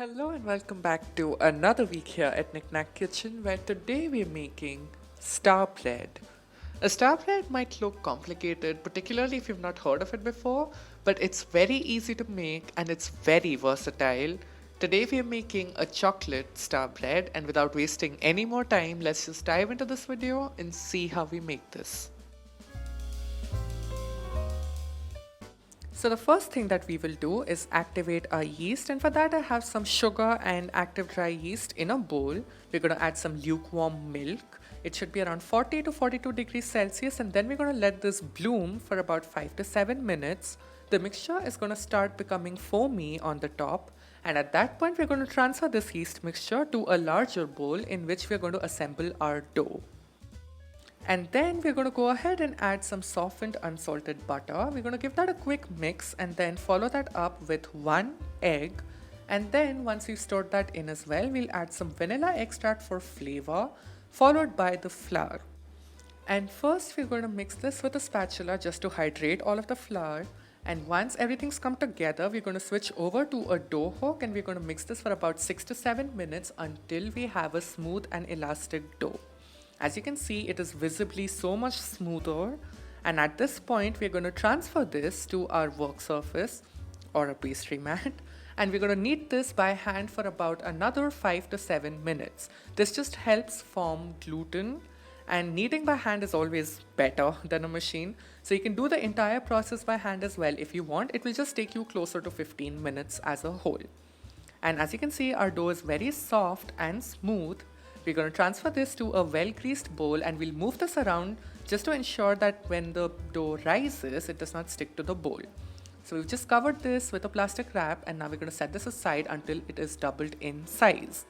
Hello and welcome back to another week here at Knack Kitchen, where today we're making star bread. A star bread might look complicated, particularly if you've not heard of it before, but it's very easy to make and it's very versatile. Today we are making a chocolate star bread, and without wasting any more time, let's just dive into this video and see how we make this. So the first thing that we will do is activate our yeast, and for that I have some sugar and active dry yeast in a bowl. We're going to add some lukewarm milk. It should be around 40 to 42 degrees Celsius, and then we're going to let this bloom for about 5 to 7 minutes. The mixture is going to start becoming foamy on the top, and at that point we're going to transfer this yeast mixture to a larger bowl in which we're going to assemble our dough. And then we're going to go ahead and add some softened unsalted butter. We're going to give that a quick mix and then follow that up with 1 egg. And then once we've stored that in as well, we'll add some vanilla extract for flavor, followed by the flour. And first we're going to mix this with a spatula just to hydrate all of the flour. And once everything's come together, we're going to switch over to a dough hook and we're going to mix this for about 6 to 7 minutes until we have a smooth and elastic dough. As you can see, it is visibly so much smoother, and at this point we're going to transfer this to our work surface or a pastry mat, and we're going to knead this by hand for about another 5 to 7 minutes. This just helps form gluten, and kneading by hand is always better than a machine, so you can do the entire process by hand as well if you want. It will just take you closer to 15 minutes as a whole. And as you can see, our dough is very soft and smooth. We're going to transfer this to a well-greased bowl and we'll move this around just to ensure that when the dough rises, it does not stick to the bowl. So we've just covered this with a plastic wrap, and now we're going to set this aside until it is doubled in size.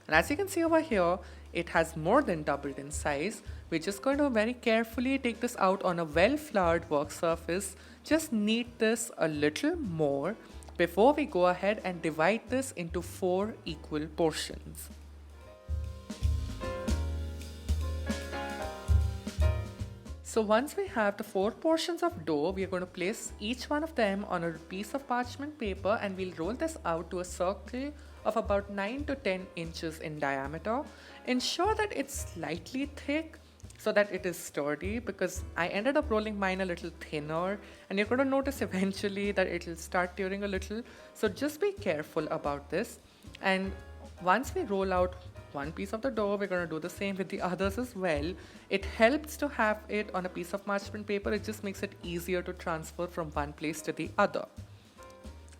And as you can see over here, it has more than doubled in size. We're just going to very carefully take this out on a well-floured work surface. Just knead this a little more before we go ahead and divide this into 4 equal portions. So once we have the 4 portions of dough, we are going to place each one of them on a piece of parchment paper, and we'll roll this out to a circle of about 9 to 10 inches in diameter. Ensure that it's slightly thick so that it is sturdy, because I ended up rolling mine a little thinner, and you're going to notice eventually that it will start tearing a little. So just be careful about this. And once we roll out one piece of the dough, we're going to do the same with the others as well. It helps to have it on a piece of parchment paper. It just makes it easier to transfer from one place to the other.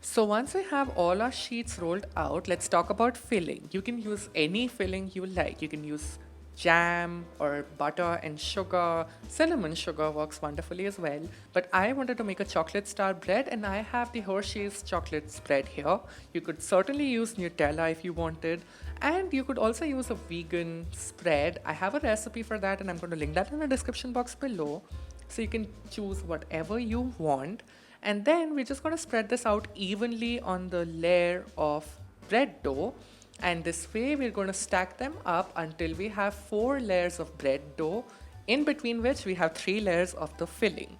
So once we have all our sheets rolled out, let's talk about filling. You can use any filling you like. You can use jam or butter and sugar. Cinnamon sugar works wonderfully as well. But I wanted to make a chocolate star bread, and I have the Hershey's chocolate spread here. You could certainly use Nutella if you wanted, and you could also use a vegan spread. I have a recipe for that, and I'm going to link that in the description box below, so you can choose whatever you want. And then we're just going to spread this out evenly on the layer of bread dough. And this way we're going to stack them up until we have 4 layers of bread dough, in between which we have 3 layers of the filling.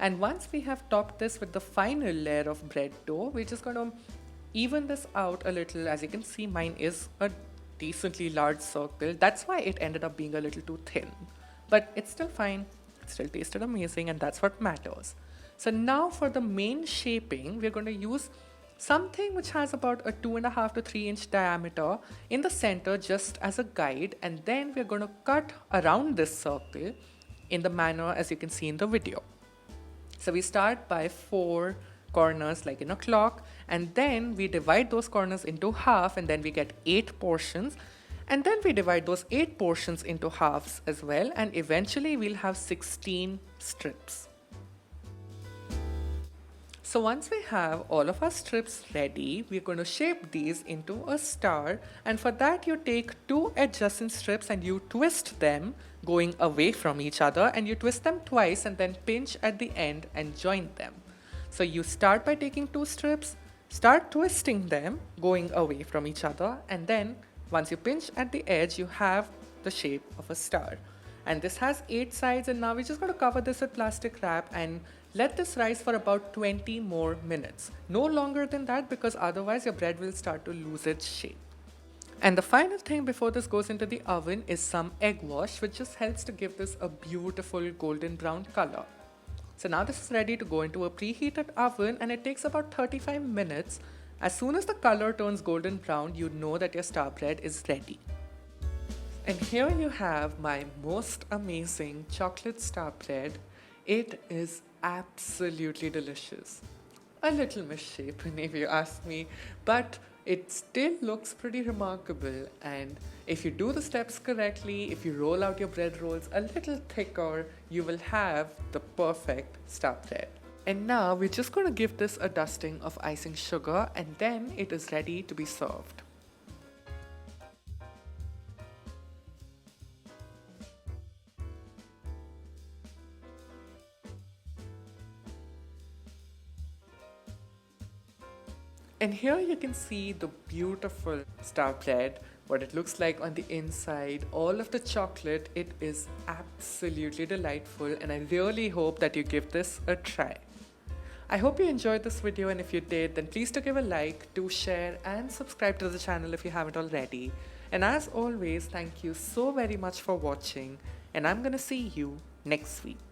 And once we have topped this with the final layer of bread dough, we're just going to even this out a little. As you can see, mine is a decently large circle. That's why it ended up being a little too thin. But it's still fine. It still tasted amazing, and that's what matters. So now for the main shaping, we're going to use something which has about a 2.5 to 3 inch diameter in the center just as a guide, and then we're going to cut around this circle in the manner as you can see in the video. So we start by 4 corners like in a clock, and then we divide those corners into half, and then we get 8 portions, and then we divide those 8 portions into halves as well, and eventually we'll have 16 strips. So once we have all of our strips ready, we're going to shape these into a star, and for that you take 2 adjacent strips and you twist them going away from each other, and you twist them twice and then pinch at the end and join them. So you start by taking 2 strips, start twisting them going away from each other, and then once you pinch at the edge, you have the shape of a star. And this has 8 sides, and now we're just going to cover this with plastic wrap and Let this rise for about 20 more minutes. No longer than that because otherwise your bread will start to lose its shape. And the final thing before this goes into the oven is some egg wash, which just helps to give this a beautiful golden brown color. So now this is ready to go into a preheated oven and it takes about 35 minutes. As soon as the color turns golden brown, you know that your star bread is ready. And here you have my most amazing chocolate star bread. It is absolutely delicious. A little misshapen if you ask me, but it still looks pretty remarkable. And if you do the steps correctly, if you roll out your bread rolls a little thicker, you will have the perfect star bread. And now we're just going to give this a dusting of icing sugar and then it is ready to be served. And here you can see the beautiful star bread, what it looks like on the inside, all of the chocolate. It is absolutely delightful and I really hope that you give this a try. I hope you enjoyed this video, and if you did, then please do give a like, do share and subscribe to the channel if you haven't already. And as always, thank you so very much for watching and I'm gonna see you next week.